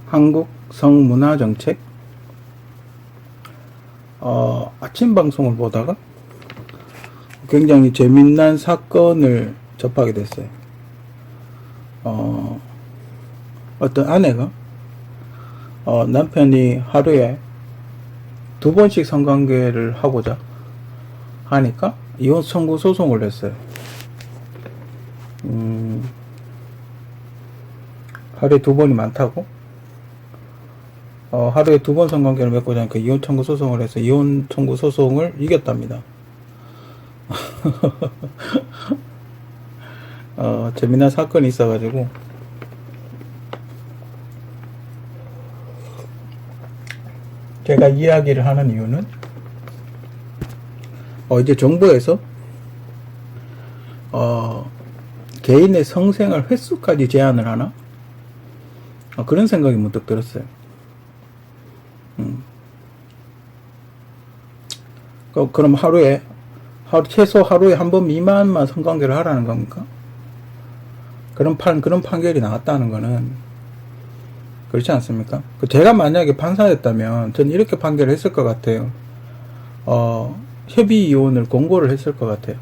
한국 성문화정책 아침 방송을 보다가 굉장히 재미난 사건을 접하게 됐어요. 어떤 아내가 남편이 하루에 2번씩 성관계를 하고자 하니까 이혼 청구 소송을 냈어요. 하루에 2번이 많다고? 하루에 2번 성관계를 맺고자 하니까 이혼 청구 소송을 해서 이혼 청구 소송을 이겼답니다. 재미난 사건이 있어가지고 제가 이야기를 하는 이유는 이제 정부에서 개인의 성생활 횟수까지 제한을 하나? 그런 생각이 문득 들었어요. 그럼 최소 하루에 한 번 미만만 성관계를 하라는 겁니까? 그런 판결이 나왔다는 거는 그렇지 않습니까? 제가 만약에 판사였다면 전 이렇게 판결을 했을 것 같아요. 협의 이혼을 권고를 했을 것 같아요.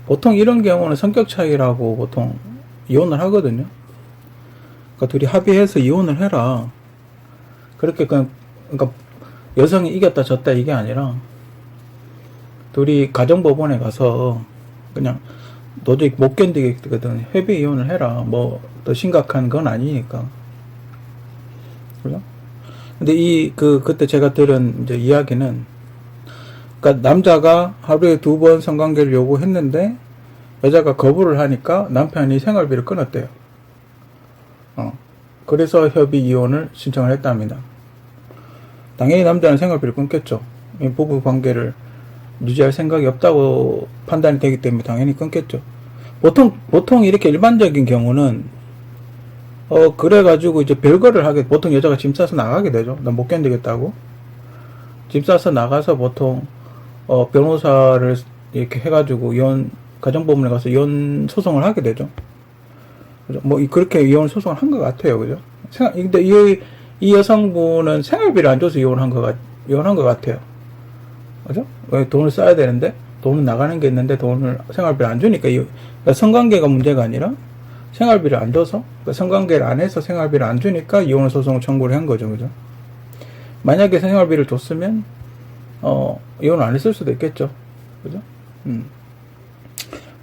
보통 이런 경우는 성격 차이라고 보통 이혼을 하거든요. 그러니까 둘이 합의해서 이혼을 해라. 그렇게 그러니까 여성이 이겼다 졌다 이게 아니라 둘이 가정법원에 가서 그냥 도저히 못 견디겠거든. 협의 이혼을 해라. 뭐 더 심각한 건 아니니까. 그죠? 근데 그때 제가 들은 이제 이야기는, 그러니까 남자가 하루에 2번 성관계를 요구했는데 여자가 거부를 하니까 남편이 생활비를 끊었대요. 그래서 협의 이혼을 신청을 했답니다. 당연히 남자는 생활비를 끊겠죠. 부부 관계를 유지할 생각이 없다고 판단이 되기 때문에 당연히 끊겠죠. 보통 이렇게 일반적인 경우는 그래가지고 이제 별거를 하게, 보통 여자가 짐 싸서 나가게 되죠. 난 못 견디겠다고. 짐 싸서 나가서 보통 변호사를 이렇게 해가지고 가정법원에 가서 이혼 소송을 하게 되죠. 그죠? 뭐 그렇게 이혼 소송을 한 것 같아요. 그죠? 근데 이 여성분은 생활비를 안 줘서 이혼한 것 같아요. 그죠? 왜 돈을 써야 되는데 돈은 나가는 게 있는데 생활비를 안 주니까 그러니까 성관계가 문제가 아니라 생활비를 안 줘서, 그러니까 성관계를 안 해서 생활비를 안 주니까 이혼 소송을 청구를 한 거죠. 그죠? 만약에 생활비를 줬으면 이혼을 안 했을 수도 있겠죠. 그죠?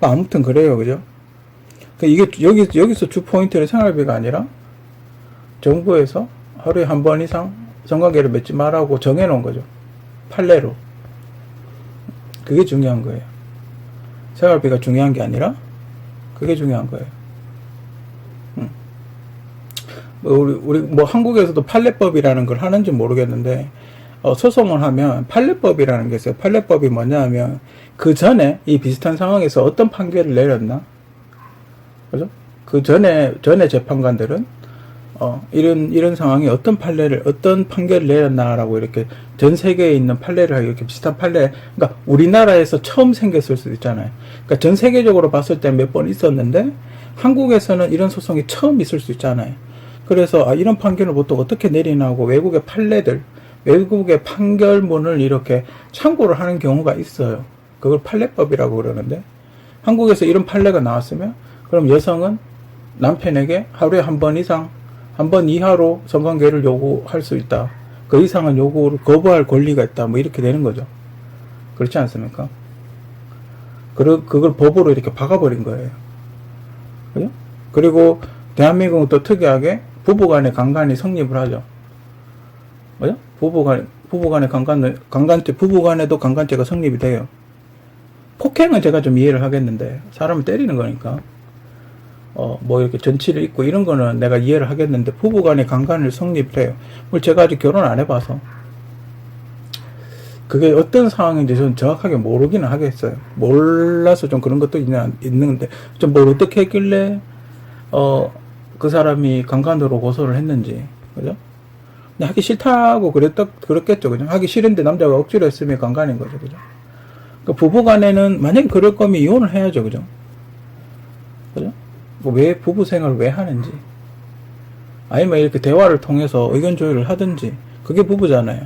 아무튼 그래요. 그죠? 이게 여기서 주 포인트는 생활비가 아니라 정부에서 하루에 한 번 이상 성관계를 맺지 말라고 정해놓은 거죠. 판례로. 그게 중요한 거예요. 생활비가 중요한 게 아니라 그게 중요한 거예요. 우리 한국에서도 판례법이라는 걸 하는지 모르겠는데 소송을 하면 판례법이라는 게 있어요. 판례법이 뭐냐 하면 그 전에 이 비슷한 상황에서 어떤 판결을 내렸나? 그죠? 그 전에 재판관들은 이런 상황에 어떤 판결을 내렸나라고 이렇게 전 세계에 있는 판례를 이렇게 비슷한 판례, 그러니까 우리나라에서 처음 생겼을 수도 있잖아요. 그러니까 전 세계적으로 봤을 때 몇 번 있었는데 한국에서는 이런 소송이 처음 있을 수 있잖아요. 그래서 이런 판결을 보통 어떻게 내리나고 외국의 판결문을 이렇게 참고를 하는 경우가 있어요. 그걸 판례법이라고 그러는데, 한국에서 이런 판례가 나왔으면 그럼 여성은 남편에게 하루에 한 번 이하로 성관계를 요구할 수 있다. 그 이상은 요구를 거부할 권리가 있다. 뭐 이렇게 되는 거죠. 그렇지 않습니까? 그걸 법으로 이렇게 박아버린 거예요. 그죠? 그리고 대한민국은 또 특이하게 부부간의 강간이 성립을 하죠. 그죠? 부부간의 부부간에도 강간죄가 성립이 돼요. 폭행은 제가 좀 이해를 하겠는데, 사람을 때리는 거니까. 이렇게 전치를 입고 이런 거는 내가 이해를 하겠는데, 부부간의 강간을 성립해요. 제가 아직 결혼 안 해봐서. 그게 어떤 상황인지 저는 정확하게 모르기는 하겠어요. 몰라서 좀 그런 것도 있는데, 좀 어떻게 했길래, 그 사람이 강간으로 고소를 했는지. 그죠? 하기 싫다고 그랬겠죠. 그죠? 하기 싫은데 남자가 억지로 했으면 강간인 거죠. 그죠? 그러니까 부부 간에는 만약에 그럴 거면 이혼을 해야죠. 그죠? 그죠? 왜 부부 생활을 왜 하는지. 아니면 이렇게 대화를 통해서 의견 조율을 하든지, 그게 부부잖아요.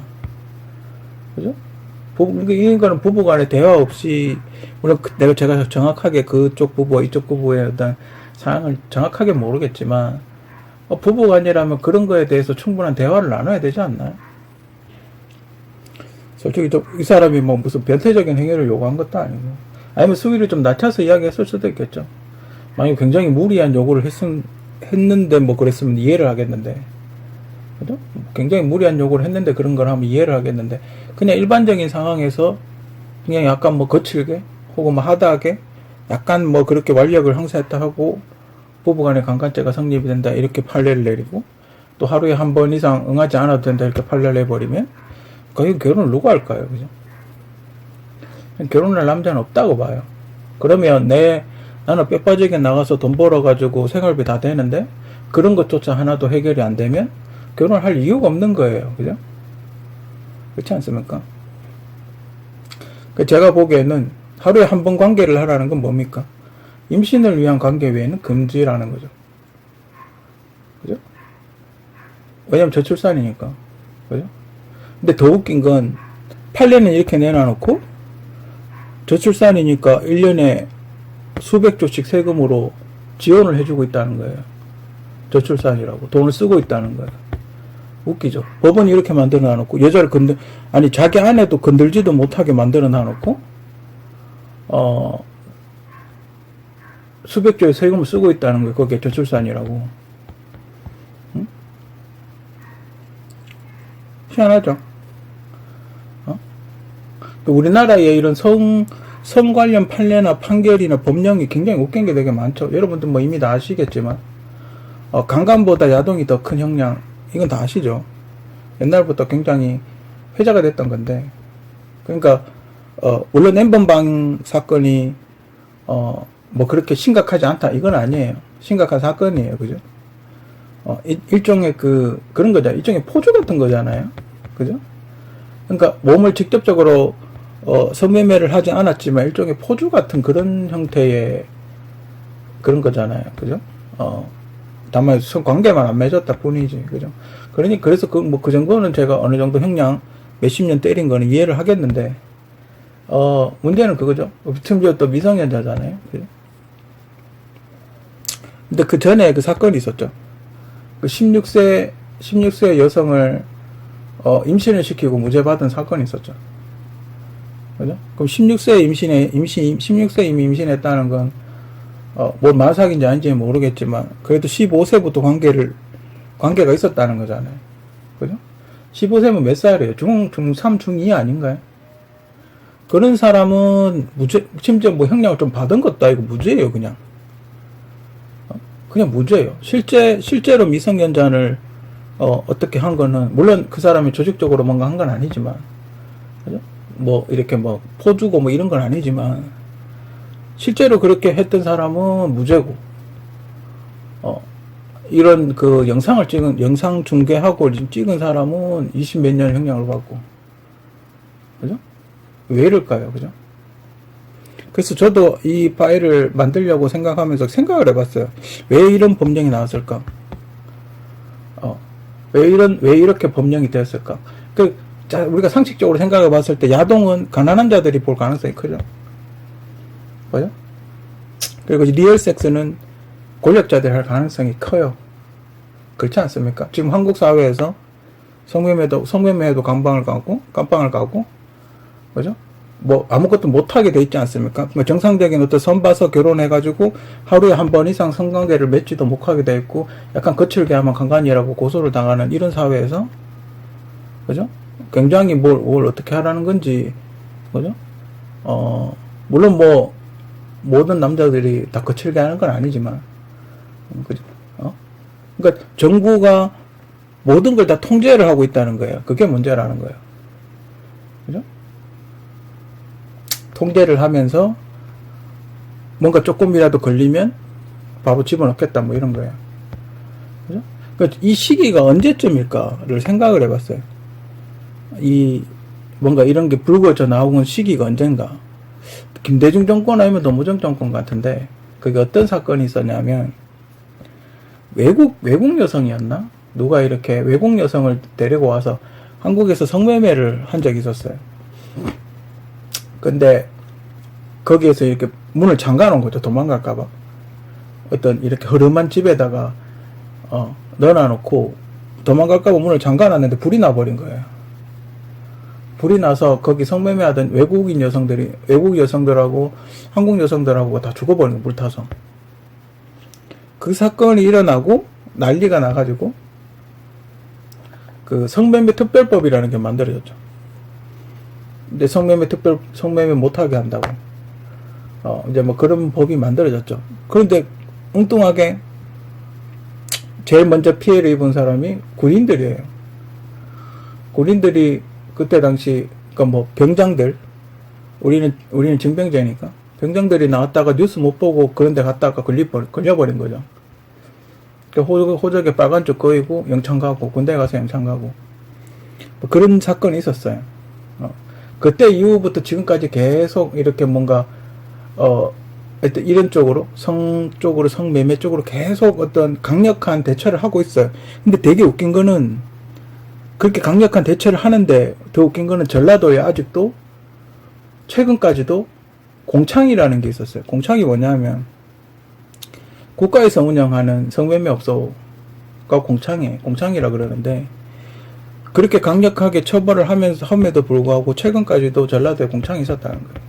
그죠? 이거는 부부 간에 대화 없이, 물론 제가 정확하게 그쪽 부부와 이쪽 부부의 어떤 상황을 정확하게 모르겠지만, 부부 간이라면 그런 거에 대해서 충분한 대화를 나눠야 되지 않나요? 솔직히 이 사람이 뭐 무슨 변태적인 행위를 요구한 것도 아니고, 아니면 수위를 좀 낮춰서 이야기했을 수도 있겠죠. 만약에 굉장히 무리한 요구를 했는데 뭐 그랬으면 이해를 하겠는데, 그죠? 굉장히 무리한 요구를 했는데 그런 걸 하면 이해를 하겠는데, 그냥 일반적인 상황에서 그냥 약간 뭐 거칠게 혹은 뭐 하다하게 약간 뭐 그렇게 완력을 행사했다 하고 부부간의 강간죄가 성립이 된다 이렇게 판례를 내리고, 또 하루에 한 번 이상 응하지 않아도 된다 이렇게 판례를 내버리면 거의 결혼을 누가 할까요? 그죠? 결혼할 남자는 없다고 봐요. 그러면 나는 뼈 빠지게 나가서 돈 벌어가지고 생활비 다 되는데 그런 것조차 하나도 해결이 안 되면 결혼할 이유가 없는 거예요. 그죠? 그렇지 않습니까? 제가 보기에는 하루에 한 번 관계를 하라는 건 뭡니까? 임신을 위한 관계 외에는 금지라는 거죠. 그죠? 왜냐면 저출산이니까. 그죠? 근데 더 웃긴 건 판례는 이렇게 내놔놓고 저출산이니까 1년에 수백 조씩 세금으로 지원을 해주고 있다는 거예요. 저출산이라고 돈을 쓰고 있다는 거예요. 웃기죠. 법원이 이렇게 만들어 놔놓고 여자를 자기 아내도 건들지도 못하게 만들어 놔놓고 수백 조의 세금을 쓰고 있다는 거예요. 그게 저출산이라고. 응? 희한하죠. 우리나라에 이런 성 관련 판례나 판결이나 법령이 굉장히 웃긴 게 되게 많죠. 여러분들 뭐 이미 다 아시겠지만, 강간보다 야동이 더 큰 형량, 이건 다 아시죠? 옛날부터 굉장히 회자가 됐던 건데, 그러니까, 물론 N번방 사건이, 뭐 그렇게 심각하지 않다, 이건 아니에요. 심각한 사건이에요. 그죠? 일종의 그런 거잖아요. 일종의 포주 같은 거잖아요. 그죠? 그러니까 몸을 직접적으로 성매매를 하지 않았지만 일종의 포주 같은 그런 형태의 그런 거잖아요. 그죠? 다만 성관계만 안 맺었다 뿐이지. 그죠? 그래서 그 정도는 제가 어느 정도 형량 몇십 년 때린 거는 이해를 하겠는데, 문제는 그거죠. 심지어 또 미성년자잖아요. 그죠? 근데 그 전에 그 사건이 있었죠. 그 16세 여성을 임신을 시키고 무죄 받은 사건이 있었죠. 그죠? 그럼 16세 이미 임신했다는 건, 뭐 마사기인지 아닌지 모르겠지만, 그래도 15세부터 관계가 있었다는 거잖아요. 그죠? 15세면 몇 살이에요? 중3, 중2 아닌가요? 그런 사람은 심지어 뭐 형량을 좀 받은 것도 아니고 무죄예요, 그냥. 그냥 무죄예요. 실제로 미성년자를, 어떻게 한 거는, 물론 그 사람이 조직적으로 뭔가 한 건 아니지만, 그죠? 뭐, 이렇게 뭐, 포주고 뭐 이런 건 아니지만, 실제로 그렇게 했던 사람은 무죄고, 이런 영상 중계하고 찍은 사람은 20 몇 년 형량을 받고, 그죠? 왜 이럴까요? 그죠? 그래서 저도 이 파일을 만들려고 생각하면서 생각을 해봤어요. 왜 이런 법령이 나왔을까? 왜 이렇게 법령이 되었을까? 우리가 상식적으로 생각해 봤을 때, 야동은 가난한 자들이 볼 가능성이 크죠. 그죠? 그리고 리얼 섹스는 권력자들이 할 가능성이 커요. 그렇지 않습니까? 지금 한국 사회에서 성매매에도 깜빵을 가고, 그죠? 뭐, 아무것도 못하게 돼 있지 않습니까? 뭐 정상적인 어떤 선 봐서 결혼해가지고 하루에 한 번 이상 성관계를 맺지도 못하게 돼 있고, 약간 거칠게 하면 강간이라고 고소를 당하는 이런 사회에서, 그죠? 굉장히 뭘 어떻게 하라는 건지, 그죠? 물론 뭐, 모든 남자들이 다 거칠게 하는 건 아니지만, 그죠? 그러니까 정부가 모든 걸 다 통제를 하고 있다는 거예요. 그게 문제라는 거예요. 그죠? 통제를 하면서 뭔가 조금이라도 걸리면 바로 집어넣겠다 뭐 이런 거예요. 그죠? 그러니까 이 시기가 언제쯤일까를 생각을 해봤어요. 뭔가 이런 게 불거져 나오는 시기가 언젠가. 김대중 정권 아니면 노무현 정권 같은데, 그게 어떤 사건이 있었냐면, 외국 여성이었나? 누가 이렇게 외국 여성을 데리고 와서 한국에서 성매매를 한 적이 있었어요. 근데 거기에서 이렇게 문을 잠가 놓은 거죠. 도망갈까봐. 어떤 이렇게 허름한 집에다가 넣어놓고 도망갈까봐 문을 잠가 놨는데 불이 나버린 거예요. 불이 나서 거기 성매매하던 외국 여성들하고 한국 여성들하고 다 죽어버린 거예요. 불 타서. 그 사건이 일어나고 난리가 나가지고 그 성매매 특별법이라는 게 만들어졌죠. 근데 성매매 못하게 한다고. 이제 뭐 그런 법이 만들어졌죠. 그런데 엉뚱하게 제일 먼저 피해를 입은 사람이 군인들이에요. 군인들이 그때 당시, 그러니까 뭐 병장들, 우리는 징병제니까 병장들이 나왔다가 뉴스 못 보고 그런 데 갔다가 걸려버린 거죠. 호적에 빨간 쪽 꺼이고 영창 가고 군대 가서 영창 가고 뭐 그런 사건이 있었어요. 그때 이후부터 지금까지 계속 이렇게 뭔가 하여튼 이런 쪽으로 성매매 쪽으로 계속 어떤 강력한 대처를 하고 있어요. 근데 되게 웃긴 거는 그렇게 강력한 대처를 하는데 더 웃긴 거는 전라도에 아직도 최근까지도 공창이라는 게 있었어요. 공창이 뭐냐면 국가에서 운영하는 성매매 업소가 공창이라 그러는데 그렇게 강력하게 처벌을 함에도 불구하고 최근까지도 전라도에 공창이 있었다는 거예요.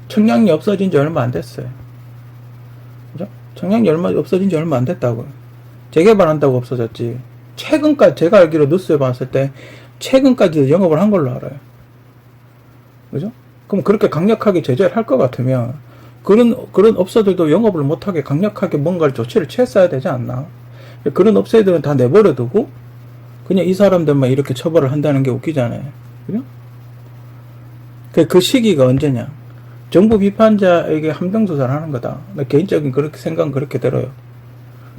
청량리 없어진 지 얼마 안 됐어요. 그죠? 청량리 없어진 지 얼마 안 됐다고요. 재개발한다고 없어졌지. 최근까지 제가 알기로 뉴스에 봤을 때 최근까지도 영업을 한 걸로 알아요. 그죠? 그럼 그렇게 강력하게 제재를 할 것 같으면 그런 업소들도 영업을 못하게 강력하게 뭔가를 조치를 취했어야 되지 않나? 그런 업체들은 다 내버려두고 그냥 이 사람들만 이렇게 처벌을 한다는 게 웃기잖아요. 그죠? 그 시기가 언제냐? 정부 비판자에게 함정수사를 하는 거다. 개인적인 그렇게 생각은 그렇게 들어요.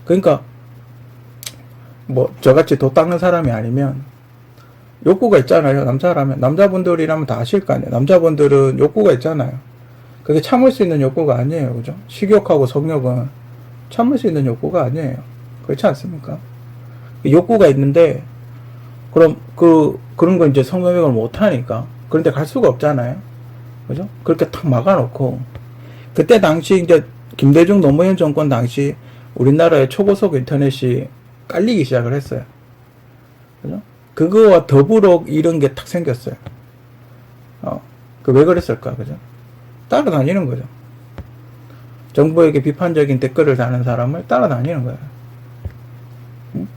그러니까 뭐 저같이 도 닦는 사람이 아니면 욕구가 있잖아요. 남자분들이라면 다 아실 거 아니에요. 남자분들은 욕구가 있잖아요. 그게 참을 수 있는 욕구가 아니에요. 그죠? 식욕하고 성욕은 참을 수 있는 욕구가 아니에요. 그렇지 않습니까? 욕구가 있는데 그럼 그런 거 이제 성매매를 못 하니까 그런데 갈 수가 없잖아요. 그죠? 그렇게 탁 막아놓고 그때 당시 이제 김대중 노무현 정권 당시 우리나라의 초고속 인터넷이 깔리기 시작을 했어요. 그죠? 그거와 더불어 이런 게 탁 생겼어요. 왜 그랬을까? 그죠? 따라다니는 거죠. 정부에게 비판적인 댓글을 다는 사람을 따라다니는 거예요. 응?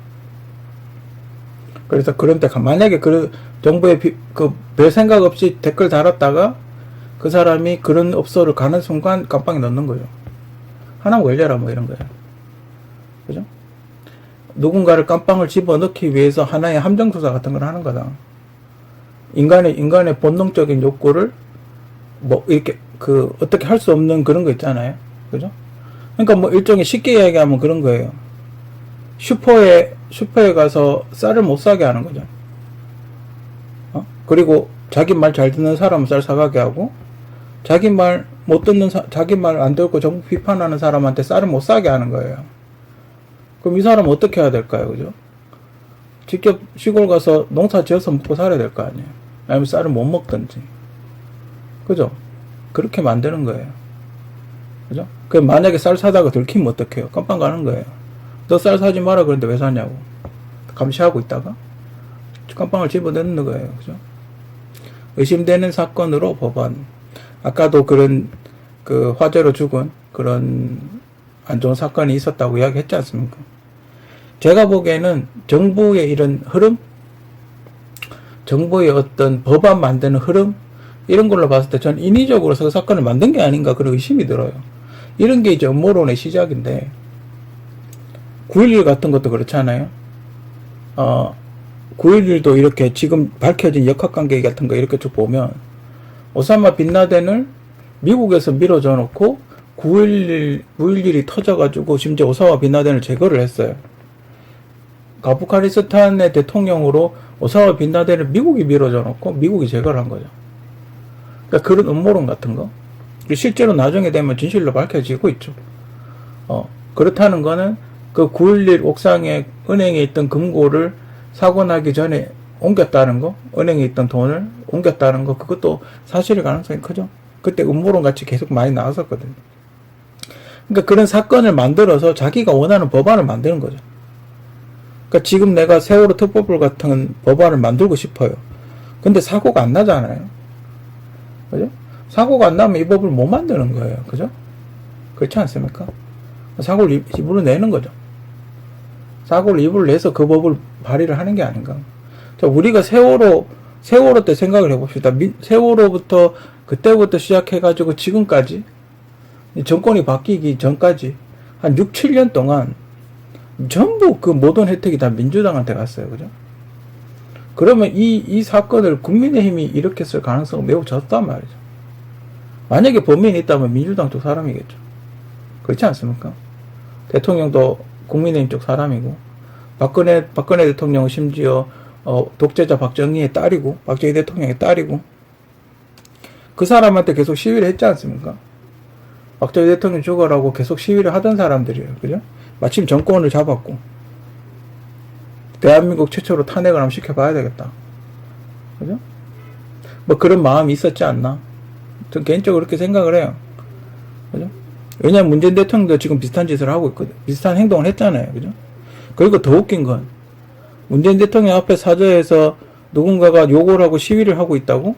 그래서 그런 때 만약에 정부에 별 생각 없이 댓글 달았다가 그 사람이 그런 업소를 가는 순간 깜빵에 넣는 거죠. 하나 걸려라 뭐 이런 거예요. 그죠? 누군가를 깜빵을 집어넣기 위해서 하나의 함정수사 같은 걸 하는 거다. 인간의 본능적인 욕구를 뭐 이렇게 어떻게 할 수 없는 그런 거 있잖아요. 그죠? 그러니까 뭐 일종의 쉽게 이야기하면 그런 거예요. 슈퍼에 가서 쌀을 못 사게 하는 거죠. 그리고 자기 말 잘 듣는 사람은 쌀 사가게 하고 자기 말 못 듣는 자기 말 안 듣고 정부 비판하는 사람한테 쌀을 못 사게 하는 거예요. 그럼 이 사람은 어떻게 해야 될까요? 그죠? 직접 시골 가서 농사 지어서 먹고 살아야 될 거 아니에요. 아니면 쌀을 못 먹든지. 그죠? 그렇게 만드는 거예요. 그죠? 만약에 쌀 사다가 들키면 어떡해요? 깜빵 가는 거예요. 너 쌀 사지 마라 그런데 왜 사냐고. 감시하고 있다가 깜빵을 집어넣는 거예요. 그죠? 의심되는 사건으로 법원. 아까도 그런 화재로 죽은 그런 안 좋은 사건이 있었다고 이야기했지 않습니까? 제가 보기에는 정부의 이런 흐름, 정부의 어떤 법안 만드는 흐름, 이런 걸로 봤을 때 전 인위적으로 그 사건을 만든 게 아닌가 그런 의심이 들어요. 이런 게 이제 음모론의 시작인데 9.11 같은 것도 그렇잖아요. 9.11도 이렇게 지금 밝혀진 역학관계 같은 거 이렇게 쭉 보면 오사마 빈라덴을 미국에서 밀어줘 놓고 9.11이 터져가지고 심지어 오사마 빈라덴을 제거를 했어요. 아프가니스탄의 대통령으로 오사마 빈라덴을 미국이 밀어줘 놓고 미국이 제거를 한 거죠. 그러니까 그런 음모론 같은 거 실제로 나중에 되면 진실로 밝혀지고 있죠. 그렇다는 거는 그 9.11 옥상에 은행에 있던 금고를 사고 나기 전에 옮겼다는 거, 은행에 있던 돈을 옮겼다는 거, 그것도 사실일 가능성이 크죠. 그때 음모론 같이 계속 많이 나왔었거든요. 그러니까 그런 사건을 만들어서 자기가 원하는 법안을 만드는 거죠. 그러니까 지금 내가 세월호 특보법 같은 법안을 만들고 싶어요. 근데 사고가 안 나잖아요. 그죠? 사고가 안 나면 이 법을 못 만드는 거예요. 그죠? 그렇지 않습니까? 사고를 입으로 내는 거죠. 사고를 입으로 내서 그 법을 발의를 하는 게 아닌가. 자, 우리가 세월호 때 생각을 해봅시다. 세월호부터, 그때부터 시작해가지고 지금까지, 정권이 바뀌기 전까지, 한 6, 7년 동안, 전부 그 모든 혜택이 다 민주당한테 갔어요. 그죠? 그러면 이 사건을 국민의힘이 일으켰을 가능성은 매우 적단 말이죠. 만약에 범인이 있다면 민주당 쪽 사람이겠죠. 그렇지 않습니까? 대통령도 국민의힘 쪽 사람이고, 박근혜 대통령은 심지어, 독재자 박정희의 딸이고, 박정희 대통령의 딸이고, 그 사람한테 계속 시위를 했지 않습니까? 박정희 대통령 죽어라고 계속 시위를 하던 사람들이에요. 그죠? 마침 정권을 잡았고, 대한민국 최초로 탄핵을 한번 시켜봐야 되겠다. 그죠? 뭐 그런 마음이 있었지 않나? 전 개인적으로 그렇게 생각을 해요. 그죠? 왜냐면 문재인 대통령도 지금 비슷한 짓을 하고 있거든. 비슷한 행동을 했잖아요. 그죠? 그리고 더 웃긴 건, 문재인 대통령 앞에 사저에서 누군가가 욕을 하고 시위를 하고 있다고?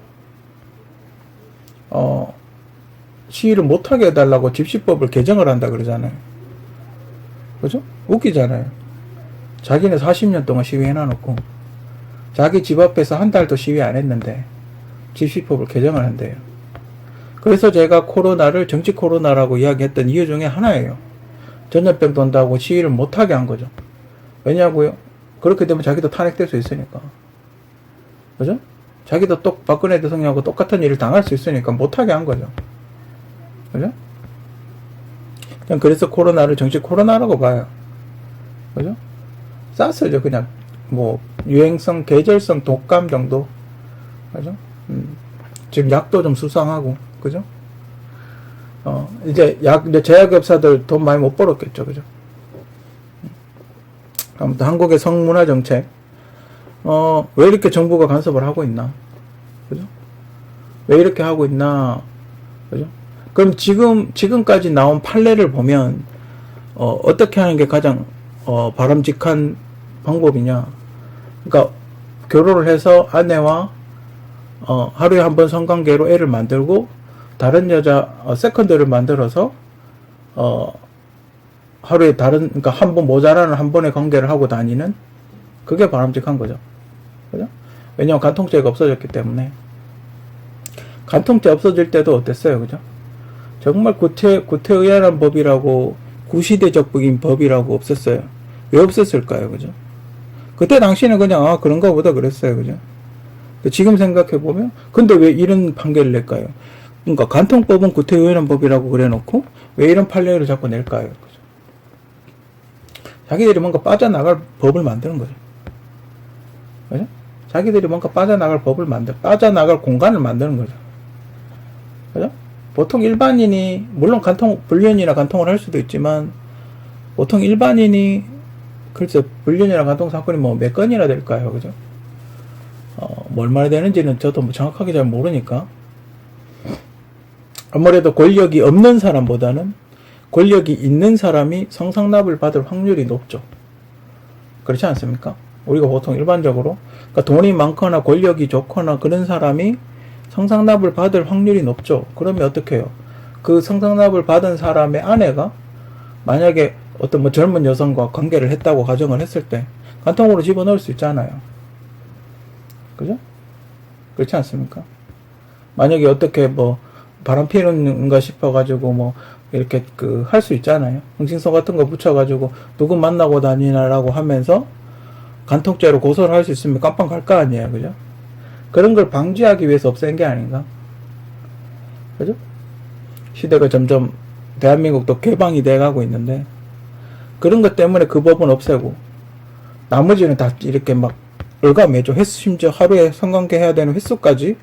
시위를 못하게 해달라고 집시법을 개정을 한다 그러잖아요. 그죠? 웃기잖아요. 자기는 40년 동안 시위해놔놓고, 자기 집 앞에서 한 달도 시위 안 했는데, 집시법을 개정을 한대요. 그래서 제가 코로나를 정치 코로나라고 이야기했던 이유 중에 하나예요. 전염병 돈다고 시위를 못하게 한 거죠. 왜냐고요? 그렇게 되면 자기도 탄핵될 수 있으니까. 그죠? 자기도 또 박근혜 대통령하고 똑같은 일을 당할 수 있으니까 못하게 한 거죠. 그죠? 그냥 그래서 코로나를 정치 코로나라고 봐요. 그죠? 쌌어요. 그냥 뭐 유행성, 계절성 독감 정도. 그죠? 지금 약도 좀 수상하고. 그죠? 이제 제약업사들 돈 많이 못 벌었겠죠. 그죠? 아무튼 한국의 성문화 정책, 왜 이렇게 정부가 간섭을 하고 있나? 그죠? 왜 이렇게 하고 있나? 그죠? 그럼 지금까지 나온 판례를 보면, 어떻게 하는 게 가장, 바람직한 방법이냐? 그러니까, 결혼을 해서 아내와, 하루에 한 번 성관계로 애를 만들고, 다른 여자, 세컨드를 만들어서, 하루에 그러니까 한 번 모자라는 한 번의 관계를 하고 다니는, 그게 바람직한 거죠. 그죠? 왜냐면 간통죄가 없어졌기 때문에. 간통죄 없어질 때도 어땠어요? 그죠? 정말 구태의연한 법이라고, 구시대적인 법이라고 없었어요. 왜 없었을까요? 그죠? 그때 당시는 그냥, 그런가 보다 그랬어요. 그죠? 지금 생각해보면, 근데 왜 이런 판결을 낼까요? 그러니까 간통법은 구태의연한 법이라고 그래 놓고, 왜 이런 판례를 자꾸 낼까요? 그죠? 자기들이 뭔가 빠져나갈 법을 만드는 거죠. 그죠? 자기들이 뭔가 빠져나갈 공간을 만드는 거죠. 그죠? 보통 일반인이, 물론 불륜이나 간통을 할 수도 있지만, 보통 일반인이, 글쎄, 불륜이나 간통 사건이 뭐 몇 건이나 될까요? 그죠? 뭐 얼마나 되는지는 저도 뭐 정확하게 잘 모르니까. 아무래도 권력이 없는 사람보다는 권력이 있는 사람이 성상납을 받을 확률이 높죠. 그렇지 않습니까? 우리가 보통 일반적으로, 그러니까 돈이 많거나 권력이 좋거나 그런 사람이 성상납을 받을 확률이 높죠. 그러면 어떻게 해요? 그 성상납을 받은 사람의 아내가 만약에 어떤 뭐 젊은 여성과 관계를 했다고 가정을 했을 때 간통으로 집어넣을 수 있잖아요. 그죠? 그렇지 않습니까? 만약에 어떻게 뭐 바람 피우는가 싶어가지고 뭐 이렇게 할 수 있잖아요. 흥신소 같은 거 붙여가지고 누구 만나고 다니나라고 하면서 간통죄로 고소를 할 수 있으면 깜빵 갈 거 아니에요. 그죠? 그런 걸 방지하기 위해서 없앤 게 아닌가? 그죠? 시대가 점점 대한민국도 개방이 돼가고 있는데 그런 것 때문에 그 법은 없애고 나머지는 다 이렇게 막 얼가매죠. 심지어 하루에 성관계 해야 되는 횟수까지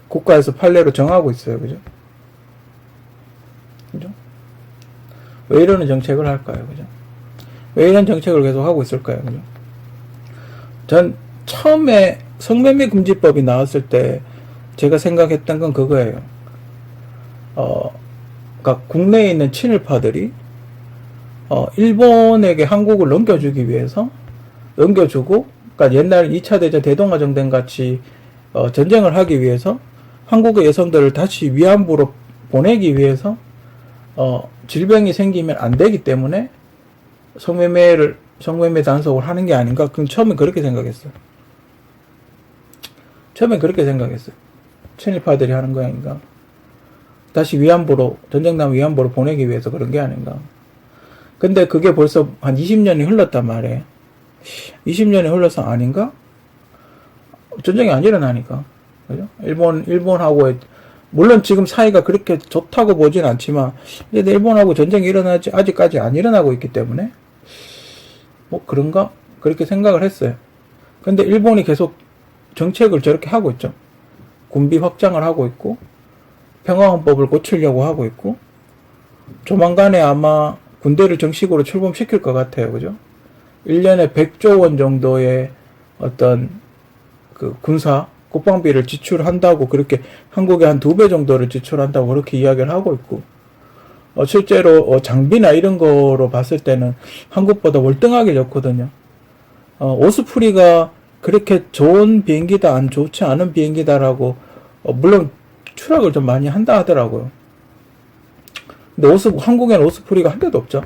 국가에서 판례로 정하고 있어요. 그죠? 그죠? 왜 이러는 정책을 할까요? 그죠? 왜 이런 정책을 계속 하고 있을까요? 그죠? 전 처음에 성매매 금지법이 나왔을 때 제가 생각했던 건 그거예요. 그러니까 국내에 있는 친일파들이 일본에게 한국을 넘겨주기 위해서 넘겨주고, 그러니까 옛날 2차 대전 대동아정전 같이 전쟁을 하기 위해서 한국의 여성들을 다시 위안부로 보내기 위해서 질병이 생기면 안 되기 때문에 성매매 단속을 하는 게 아닌가? 그럼 처음에 그렇게 생각했어요. 처음엔 그렇게 생각했어요. 친일파들이 하는 거 아닌가? 다시 위안부로, 전쟁 나면 위안부로 보내기 위해서 그런 게 아닌가? 근데 그게 벌써 한 20년이 흘렀단 말이에요. 20년이 흘러서 아닌가? 전쟁이 안 일어나니까. 그죠? 일본하고의, 물론 지금 사이가 그렇게 좋다고 보진 않지만, 이제 일본하고 전쟁이 일어나지, 아직까지 안 일어나고 있기 때문에, 뭐, 그런가? 그렇게 생각을 했어요. 근데 일본이 계속 정책을 저렇게 하고 있죠. 군비 확장을 하고 있고, 평화헌법을 고치려고 하고 있고, 조만간에 아마 군대를 정식으로 출범시킬 것 같아요. 그죠? 1년에 100조 원 정도의 어떤 그 군사, 국방비를 지출한다고, 그렇게 한국에 한 2배 정도를 지출한다고 그렇게 이야기를 하고 있고, 실제로 장비나 이런 거로 봤을 때는 한국보다 월등하게 좋거든요. 오스프리가 그렇게 좋은 비행기다, 안 좋지 않은 비행기다라고, 물론 추락을 좀 많이 한다 하더라고요. 근데 한국에는 오스프리가 한 대도 없죠.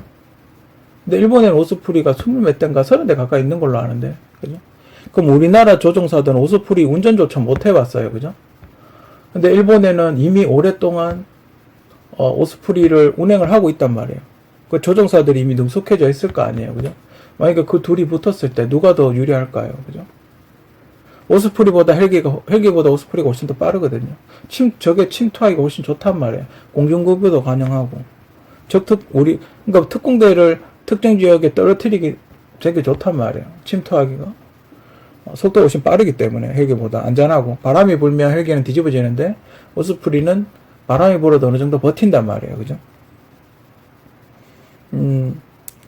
근데 일본에는 오스프리가 20몇 대인가 30대 가까이 있는 걸로 아는데, 그죠? 그럼 우리나라 조종사들은 오스프리 운전조차 못 해봤어요. 그죠? 근데 일본에는 이미 오랫동안 오스프리를 운행을 하고 있단 말이에요. 그 조종사들이 이미 능숙해져 있을 거 아니에요. 그죠? 만약에 그 둘이 붙었을 때 누가 더 유리할까요? 그죠? 헬기보다 오스프리가 훨씬 더 빠르거든요. 적에 침투하기가 훨씬 좋단 말이에요. 공중급유도 가능하고. 그러니까 특공대를 특정 지역에 떨어뜨리기 되게 좋단 말이에요. 침투하기가. 속도가 훨씬 빠르기 때문에 헬기보다 안전하고, 바람이 불면 헬기는 뒤집어지는데 오스프리는 바람이 불어도 어느 정도 버틴단 말이에요. 그죠?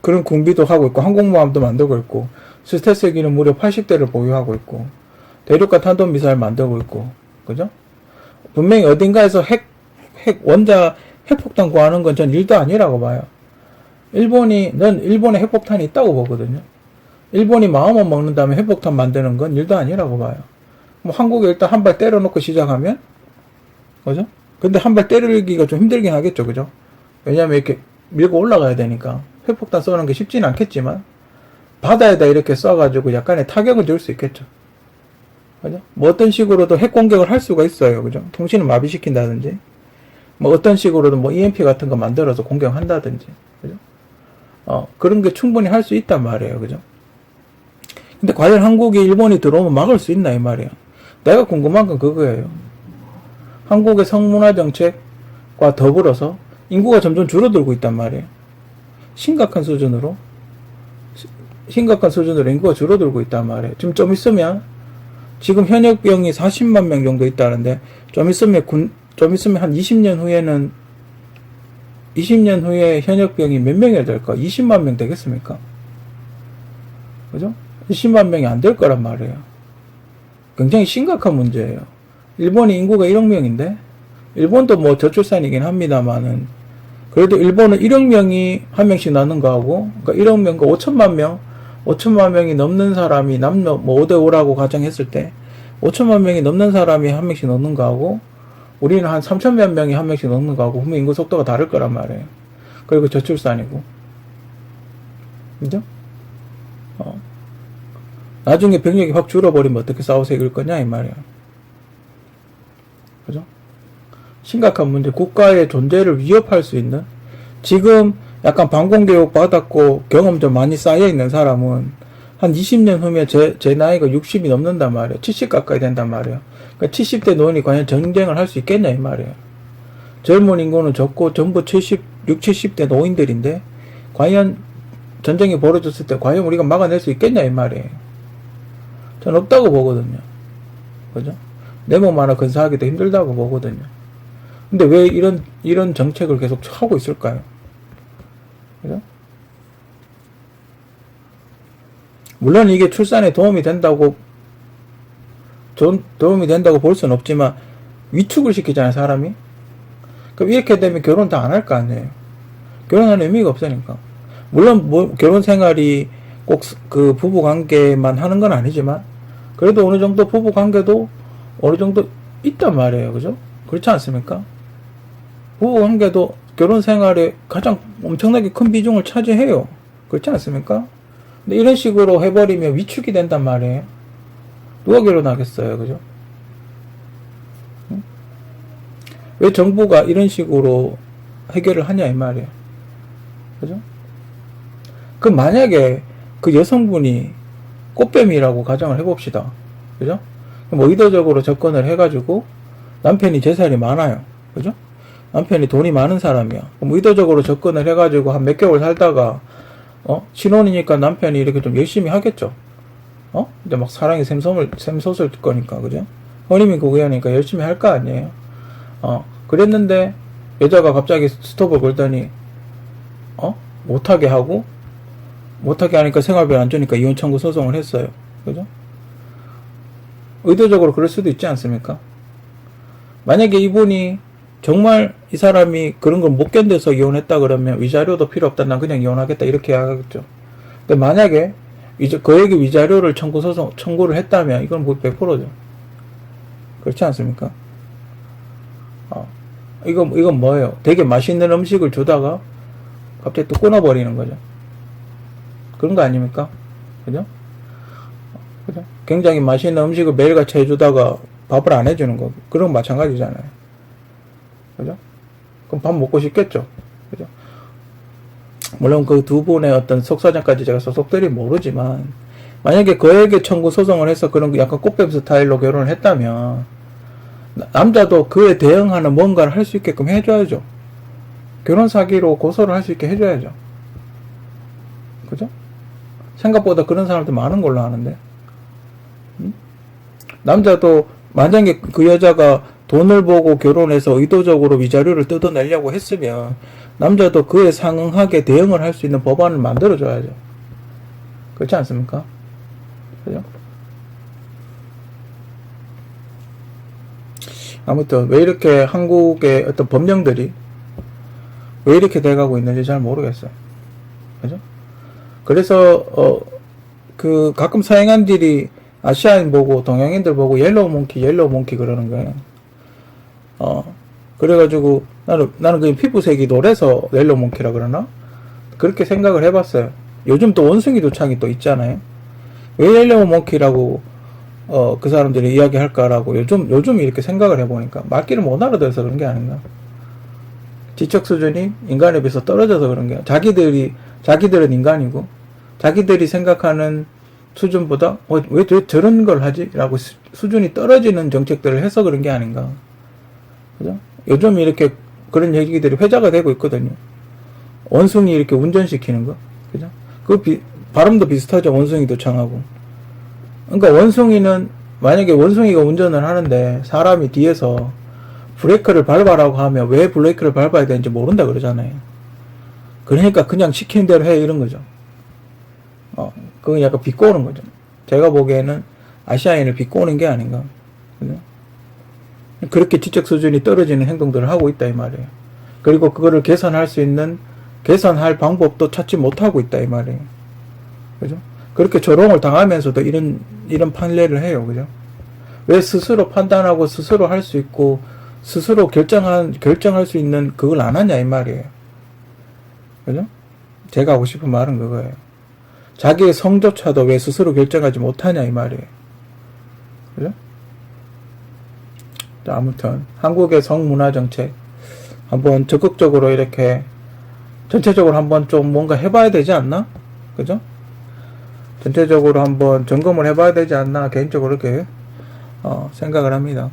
그런 군비도 하고 있고, 항공모함도 만들고 있고, 스텔스기는 무려 80대를 보유하고 있고, 대륙간 탄도미사일 만들고 있고, 그죠? 분명히 어딘가에서 핵폭탄 구하는 건 전 일도 아니라고 봐요. 난 일본에 핵폭탄이 있다고 보거든요. 일본이 마음만 먹는다면 핵폭탄 만드는 건 일도 아니라고 봐요. 뭐 한국에 일단 한 발 때려놓고 시작하면, 그죠? 근데 한 발 때리기가 좀 힘들긴 하겠죠, 그죠? 왜냐면 이렇게 밀고 올라가야 되니까. 핵폭탄 쏘는 게 쉽지는 않겠지만, 바다에다 이렇게 쏴가지고 약간의 타격을 줄 수 있겠죠. 그죠? 뭐 어떤 식으로도 핵 공격을 할 수가 있어요. 그죠? 통신을 마비시킨다든지, 뭐 어떤 식으로든 뭐 EMP 같은 거 만들어서 공격한다든지, 그죠? 그런 게 충분히 할 수 있단 말이에요. 그죠? 근데 과연 한국이 일본이 들어오면 막을 수 있나, 이 말이야. 내가 궁금한 건 그거예요. 한국의 성문화 정책과 더불어서 인구가 점점 줄어들고 있단 말이에요. 심각한 수준으로 인구가 줄어들고 있단 말이에요. 지금 좀 있으면, 지금 현역병이 40만 명 정도 있다는데, 좀 있으면 한 20년 후에 현역병이 몇 명이나 될까? 20만 명 되겠습니까? 그죠? 20만 명이 안 될 거란 말이에요. 굉장히 심각한 문제예요. 일본이 인구가 1억 명인데, 일본도 뭐 저출산이긴 합니다만은, 그래도 일본은 1억 명이 한 명씩 낳는 거하고, 그러니까 1억 명과 5천만 명이 넘는 사람이 뭐 5대5라고 가정했을 때, 5천만 명이 넘는 사람이 한 명씩 넣는 거하고, 우리는 한 3천만 명이 한 명씩 넣는 거하고, 분명 인구 속도가 다를 거란 말이에요. 그리고 저출산이고. 그죠? 나중에 병력이 확 줄어버리면 어떻게 싸워서 이길 거냐, 이 말이야. 그죠? 심각한 문제, 국가의 존재를 위협할 수 있는, 지금 약간 방공교육 받았고 경험 좀 많이 쌓여있는 사람은 한 20년 후면 제 나이가 60이 넘는단 말이에요. 70 가까이 된단 말이에요. 그러니까 70대 노인이 과연 전쟁을 할 수 있겠냐, 이 말이에요. 젊은 인구는 적고 전부 60, 70대 노인들인데, 과연 전쟁이 벌어졌을 때 과연 우리가 막아낼 수 있겠냐, 이 말이에요. 전 없다고 보거든요. 그죠? 내 몸 하나 건사하기도 힘들다고 보거든요. 근데 왜 이런 정책을 계속 하고 있을까요? 그죠? 물론 이게 출산에 도움이 된다고 볼 수는 없지만 위축을 시키잖아요, 사람이. 그럼 이렇게 되면 결혼 다 안 할 거 아니에요. 결혼하는 의미가 없으니까. 물론 뭐 결혼 생활이 꼭 그 부부 관계만 하는 건 아니지만 그래도 어느 정도 부부 관계도 어느 정도 있단 말이에요. 그죠? 그렇지 않습니까? 부부 관계도 결혼 생활에 가장 엄청나게 큰 비중을 차지해요. 그렇지 않습니까? 근데 이런 식으로 해버리면 위축이 된단 말이에요. 누가 결혼하겠어요? 그죠? 응? 왜 정부가 이런 식으로 해결을 하냐 이 말이에요. 그죠? 그 만약에 그 여성분이 꽃뱀이라고 가정을 해봅시다. 그죠? 뭐 의도적으로 접근을 해가지고 남편이 재산이 많아요. 그죠? 남편이 돈이 많은 사람이야. 그럼 의도적으로 접근을 해가지고 한 몇 개월 살다가 신혼이니까 남편이 이렇게 좀 열심히 하겠죠. 이제 막 사랑이 샘솟을 거니까, 그죠? 허니문 고귀하니까 열심히 할 거 아니에요. 그랬는데 여자가 갑자기 스톱을 걸더니 못하게 하니까 생활비 안 주니까 이혼 청구 소송을 했어요. 그죠? 의도적으로 그럴 수도 있지 않습니까? 만약에 이분이 정말 이 사람이 그런 걸 못 견뎌서 이혼했다 그러면 위자료도 필요 없다, 난 그냥 이혼하겠다 이렇게 하겠죠. 근데 만약에 그에게 위자료를 청구를 했다면 이건 뭐 100%죠. 그렇지 않습니까? 이건 뭐예요? 되게 맛있는 음식을 주다가 갑자기 또 끊어버리는 거죠. 그런 거 아닙니까? 그죠? 그죠? 굉장히 맛있는 음식을 매일같이 해주다가 밥을 안 해주는 거. 그런 거 마찬가지잖아요. 그죠? 그럼 밥 먹고 싶겠죠? 그죠? 물론 그 두 분의 어떤 속사정까지 제가 소속들이 모르지만, 만약에 그에게 청구 소송을 해서 그런 약간 꽃뱀 스타일로 결혼을 했다면, 남자도 그에 대응하는 뭔가를 할 수 있게끔 해줘야죠. 결혼 사기로 고소를 할 수 있게 해줘야죠. 그죠? 생각보다 그런 사람들 많은 걸로 아는데. 남자도 만약에 그 여자가 돈을 보고 결혼해서 의도적으로 위자료를 뜯어내려고 했으면 남자도 그에 상응하게 대응을 할 수 있는 법안을 만들어줘야죠. 그렇지 않습니까? 그죠? 아무튼 왜 이렇게 한국의 어떤 법령들이 왜 이렇게 돼가고 있는지 잘 모르겠어요. 그죠? 그래서 그 가끔 서양인들이 아시아인 보고 동양인들 보고 옐로우 몽키 그러는 거예요. 그래가지고 나는 그 피부색이 노래서 옐로우 몽키라 그러나? 그렇게 생각을 해봤어요. 요즘 또 원숭이 도창이 또 있잖아요. 왜 옐로우 몽키라고 그 사람들이 이야기할까라고 요즘 이렇게 생각을 해보니까 말귀를 못 알아들어서 그런 게 아닌가. 지적 수준이 인간에 비해서 떨어져서 그런 게, 자기들은 인간이고 자기들이 생각하는 수준보다 왜 저런 걸 하지? 라고 수준이 떨어지는 정책들을 해서 그런 게 아닌가. 그죠? 요즘 이렇게 그런 얘기들이 회자가 되고 있거든요. 원숭이 이렇게 운전시키는 거. 그죠? 발음도 비슷하죠. 원숭이도 청하고. 그러니까 원숭이는, 만약에 원숭이가 운전을 하는데 사람이 뒤에서 브레이크를 밟아라고 하면 왜 브레이크를 밟아야 되는지 모른다 그러잖아요. 그러니까 그냥 시키는 대로 해, 이런 거죠. 그건 약간 비꼬는 거죠. 제가 보기에는 아시아인을 비꼬는 게 아닌가. 그죠? 그렇게 지적 수준이 떨어지는 행동들을 하고 있다 이 말이에요. 그리고 그거를 개선할 방법도 찾지 못하고 있다 이 말이에요. 그죠? 그렇게 조롱을 당하면서도 이런 판례를 해요. 그죠? 왜 스스로 판단하고 스스로 할 수 있고 스스로 결정할 수 있는 그걸 안 하냐 이 말이에요. 그죠? 제가 하고 싶은 말은 그거예요. 자기의 성조차도 왜 스스로 결정하지 못하냐 이 말이에요. 그죠? 아무튼 한국의 성문화정책 한번 적극적으로 이렇게 전체적으로 한번 좀 뭔가 해봐야 되지 않나? 그죠? 전체적으로 한번 점검을 해봐야 되지 않나 개인적으로 이렇게 생각을 합니다.